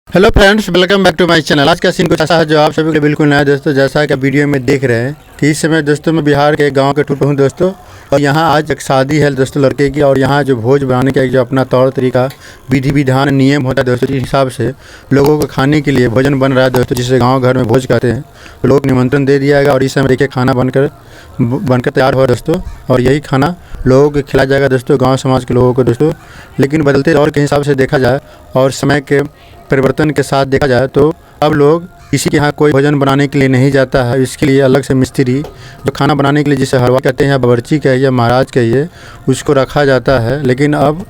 Hello friends, welcome back to my channel. आज का scene कुछ ऐसा है जो आप सभी के लिए बिल्कुल नया है दोस्तों। जैसा कि वीडियो में देख रहे हैं कि इस समय दोस्तों मैं बिहार के एक गांव के टूर पर हूँ दोस्तों, और यहाँ आज एक शादी है दोस्तों लड़के की। और यहाँ जो भोज बनाने का एक जो अपना तौर तरीका, विधि विधान, नियम होता है दोस्तों, जिस हिसाब से लोगों को खाने के लिए भोजन बन रहा है दोस्तों, जिसे गाँव घर में भोज कहते हैं। तो लोग निमंत्रण दे दिया गया और इस समय देखिए खाना बनकर तैयार हुआ दोस्तों, और यही खाना लोगों को खिलाया जाएगा दोस्तों, गाँव समाज के लोगों को दोस्तों। लेकिन बदलते दौर के हिसाब से देखा जाए और समय के परिवर्तन के साथ देखा जाए तो अब लोग किसी के यहाँ कोई भोजन बनाने के लिए नहीं जाता है। इसके लिए अलग से मिस्त्री जो खाना बनाने के लिए, जिसे हलवा कहते हैं या बावर्ची कहिए या महाराज कहिए, उसको रखा जाता है। लेकिन अब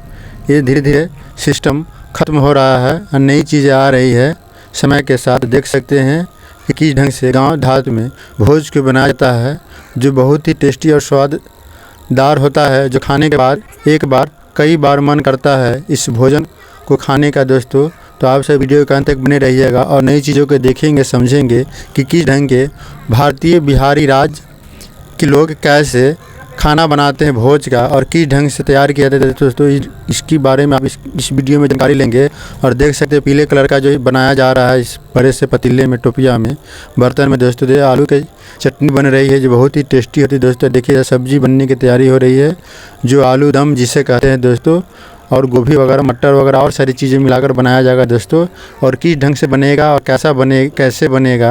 ये धीरे धीरे सिस्टम ख़त्म हो रहा है और नई चीज़ें आ रही है समय के साथ। देख सकते हैं कि किस ढंग से गाँव देहात में भोज को बनाया जाता है, जो बहुत ही टेस्टी और स्वाददार होता है, जो खाने के बाद एक बार कई बार मन करता है इस भोजन को खाने का दोस्तों। तो आप सब वीडियो के अंत तक बने रहिएगा और नई चीज़ों को देखेंगे, समझेंगे कि किस ढंग के भारतीय बिहारी राज्य के लोग कैसे खाना बनाते हैं भोज का, और किस ढंग से तैयार किया जाता है दोस्तों। इसके बारे में आप इस वीडियो में जानकारी लेंगे। और देख सकते हैं पीले कलर का जो बनाया जा रहा है इस बड़े से पतीले में, टोपिया में, बर्तन में दोस्तों, आलू की चटनी बन रही है जो बहुत ही टेस्टी होती है दोस्तों। देखिए सब्जी बनने की तैयारी हो रही है, जो आलू दम जिसे कहते हैं दोस्तों, और गोभी वगैरह, मटर वगैरह और सारी चीज़ें मिलाकर बनाया जाएगा दोस्तों। और किस ढंग से बनेगा और कैसे बनेगा,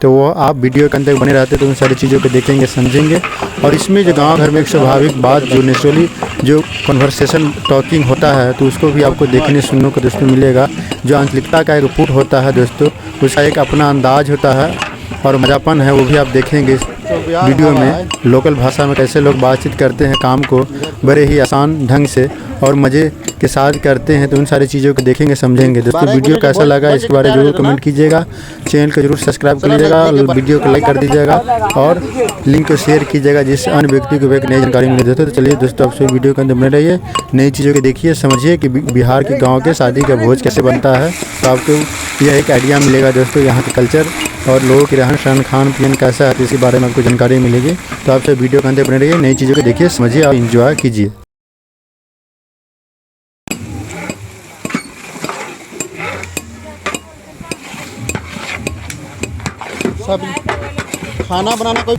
तो वो आप वीडियो के अंदर बने रहते तो उन सारी चीज़ों को देखेंगे, समझेंगे। और इसमें जो गांव घर में एक स्वाभाविक बात, जो नेचुरली जो कन्वर्सेशन टॉकिंग होता है, तो उसको भी आपको देखने सुनने को दोस्तों मिलेगा। जो आंचलिकता का एक पुट होता है दोस्तों, उसका एक अपना अंदाज होता है और मज़ापन है, वो भी आप देखेंगे इस वीडियो में। लोकल भाषा में कैसे लोग बातचीत करते हैं, काम को बड़े ही आसान ढंग से और मज़े के साथ करते हैं, तो उन सारी चीज़ों को देखेंगे, समझेंगे दोस्तों। वीडियो कैसा लगा इसके बारे में जरूर कमेंट कीजिएगा, चैनल को जरूर सब्सक्राइब कर लीजिएगा, वीडियो को लाइक कर दीजिएगा और लिंक को शेयर कीजिएगा, जिससे अन्य व्यक्ति को एक नई जानकारी मिले दोस्तों। तो चलिए दोस्तों, आप सब वीडियो के अंदर बने रहिए, नई चीज़ों को देखिए, समझिए कि बिहार के गाँव के शादी का भोज कैसे बनता है। तो आपको यह एक आइडिया मिलेगा दोस्तों, यहाँ के कल्चर और लोगों के रहन सहन, खान पीन कैसा है, इसके बारे में आपको जानकारी मिलेगी। तो आप सब वीडियो के अंदर बने रहिए, नई चीज़ों को देखिए, समझिए और एंजॉय कीजिए। सब खाना बनाना कोई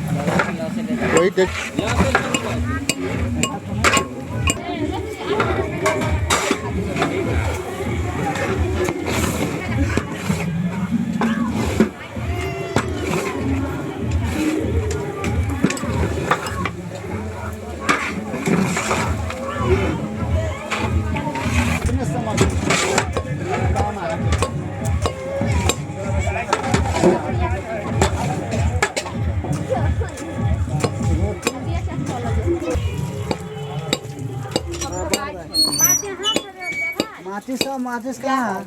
माचिस कहाँ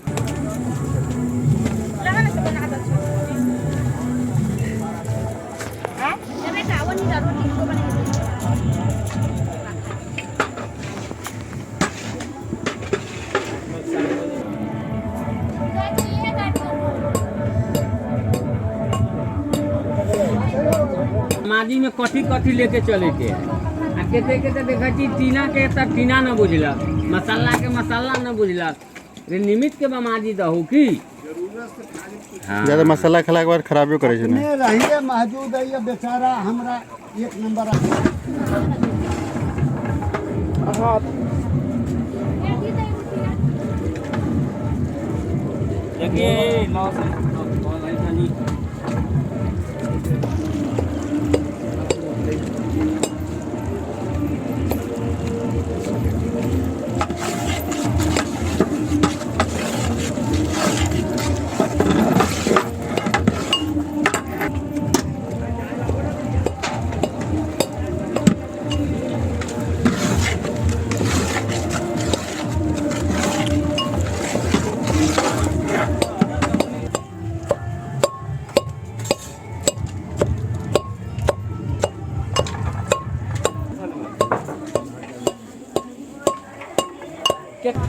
समाधि में कथी कथी लेके चले के केते केते देखा छी टीना के त टीना न बुझलक, मसाला के मसाला न बुझलक, रे निमित के बमाजी दहु की ज़्यादा मसाला खिला के बाद खराबी करे छै ने रहिए महजूद है। ये बेचारा हमरा एक नंबर देखिए लॉस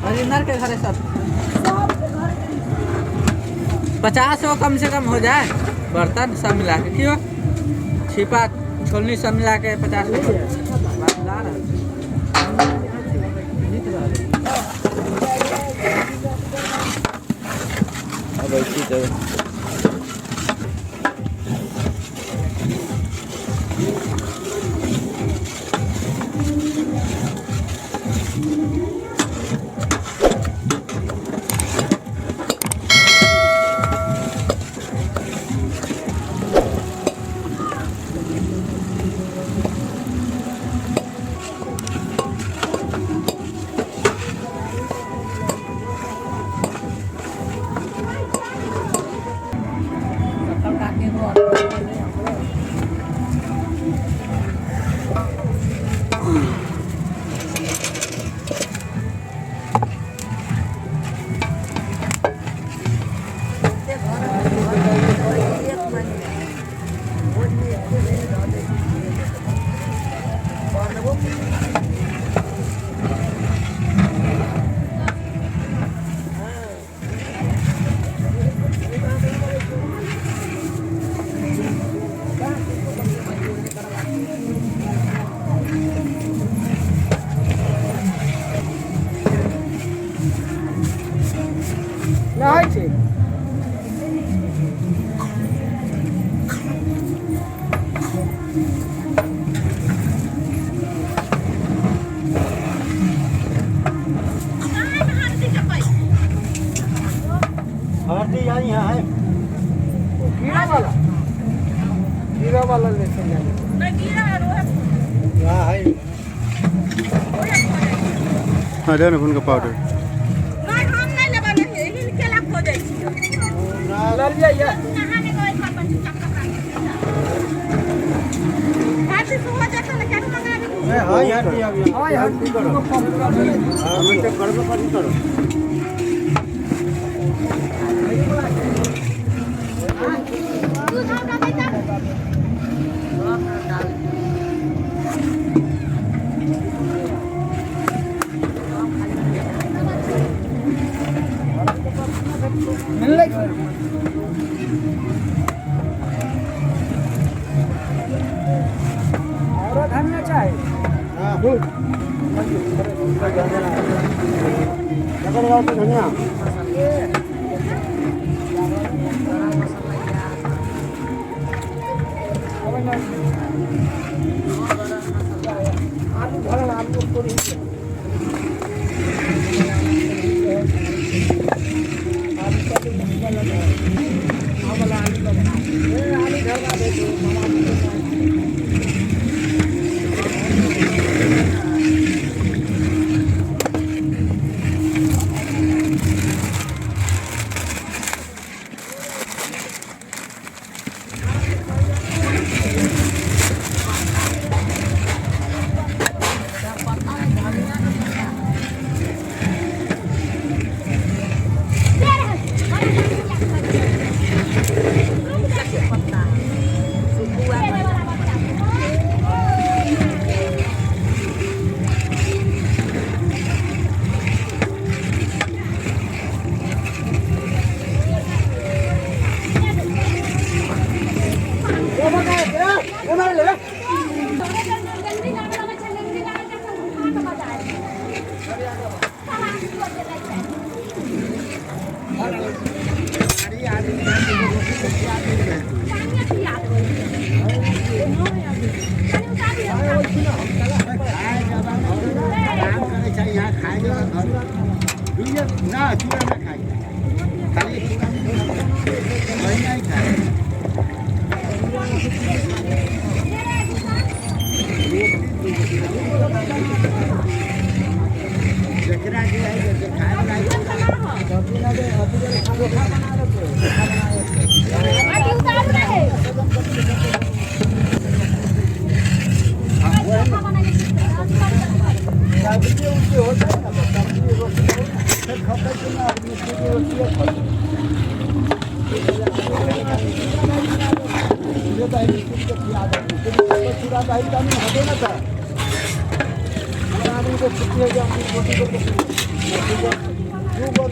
हरिंदर के घरे सब 50 कम से कम हो जाए, बर्तन सब मिला के क्यों छिपा छोलनी सब मिला के 50 हल्दी यहाँ है कीड़ा वाला लेते हैं यहाँ है हाँ दे ना उनका पाउडर लल जाइए हाँ हल्दी हाँ हल्दी करो हमें तो करो और धनिया चाहे हाँ दूध धनिया आलू भरण आलू पूरी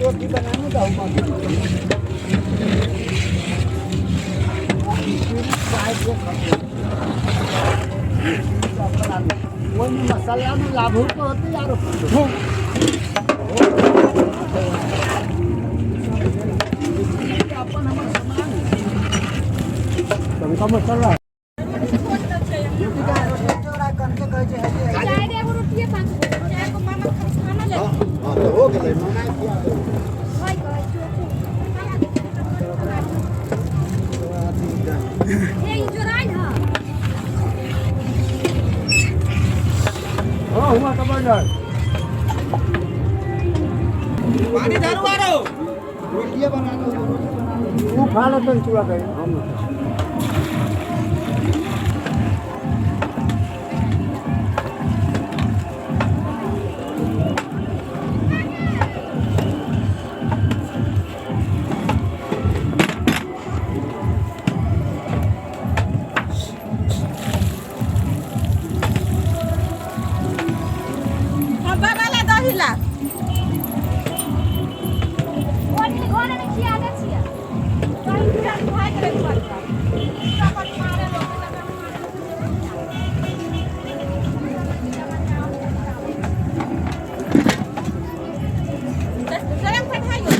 रोटी बनाने का वही मसाला में लाभ तो होते यार अपन कम चल रहा है चाय रे एगो रोटिए 5 गो चाय को मामा खाना ले हां तो हो गेलै मना किया भाई कहै छो हे ई जोराई ह हां हुआ कब जाए पानी धरू आरो रोटिए बना दो तू खा ले तो चूड़ा गए हम बाबाला दहिला ओनी घरे ने खिया दे छिया कहीं पूरा भाई करे पड़ता पूरा पर मारे लोग गरम पठाइयो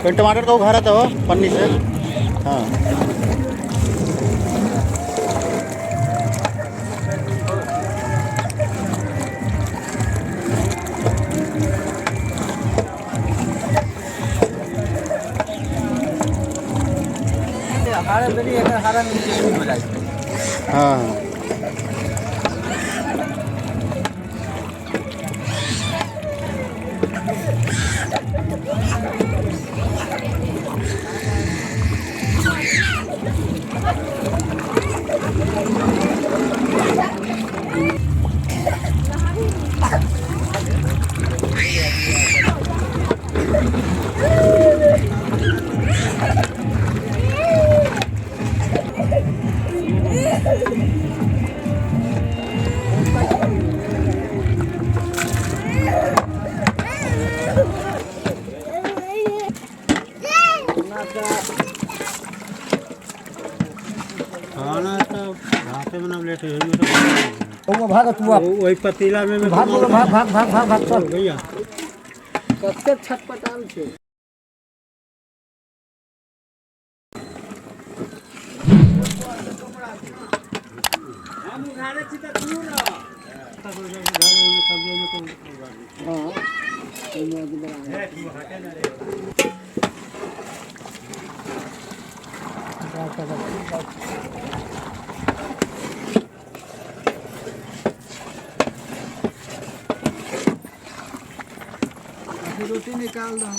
कोई टमाटर का उघाड़ा था पन्नी से हाँ हरा बेरी हरा मिर्ची हो जाए हाँ खाना तो घाटे में ना लेट हो भाग तू वही पतीला में भाग भाग भाग भाग भाग भाग चल भैया कते छटपटाल छे हम उघारे छी त तू न रोटी निकाल दो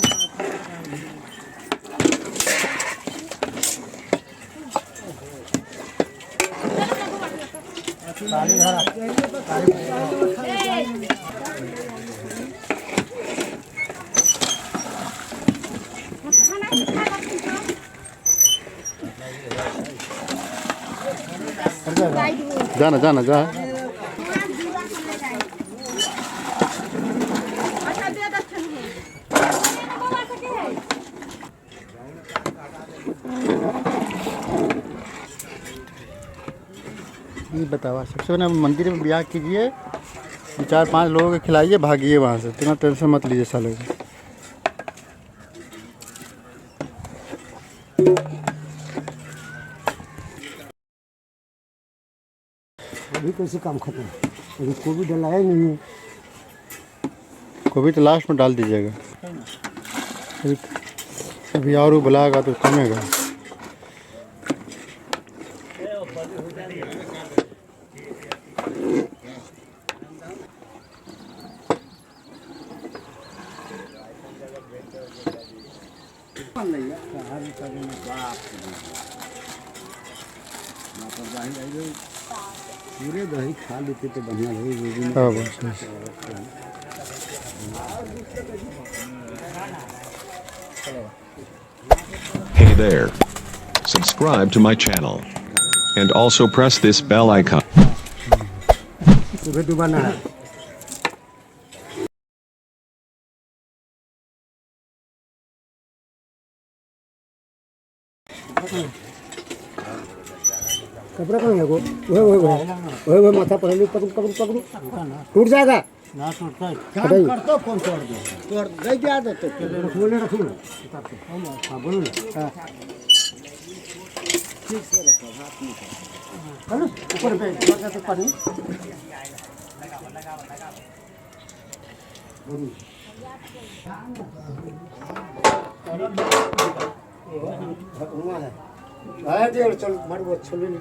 जाना जाना जा ये बतावा सबसे पहले मंदिर में ब्याह कीजिए 4-5 लोगों को खिलाइए भागिए वहाँ से इतना टेंशन मत लीजिए सालों की अभी कैसे काम खत्म अभी कोई डलाया नहीं है गोभी तो लास्ट में डाल दीजिएगा अभी और वो बुलाएगा तो कमेगा पूरे दही खा लेते तो बढ़िया रही। हाँ बस Hey there. Subscribe to my channel. And also press this bell icon. सुबह दोबारा है कपड़ा कहाँ है वो वो माथा पकड़ ली पकड़ पकड़ पकड़ू टूट जाएगा ना टूटता है काम करतो कौन तोड़ दे तोड़ दे दिया तो बोले रखो ना हां बोलो ना हां ठीक से रखो हाथ में चलो ऊपर पे लगा तो पानी आया दे चल मार वो चल नहीं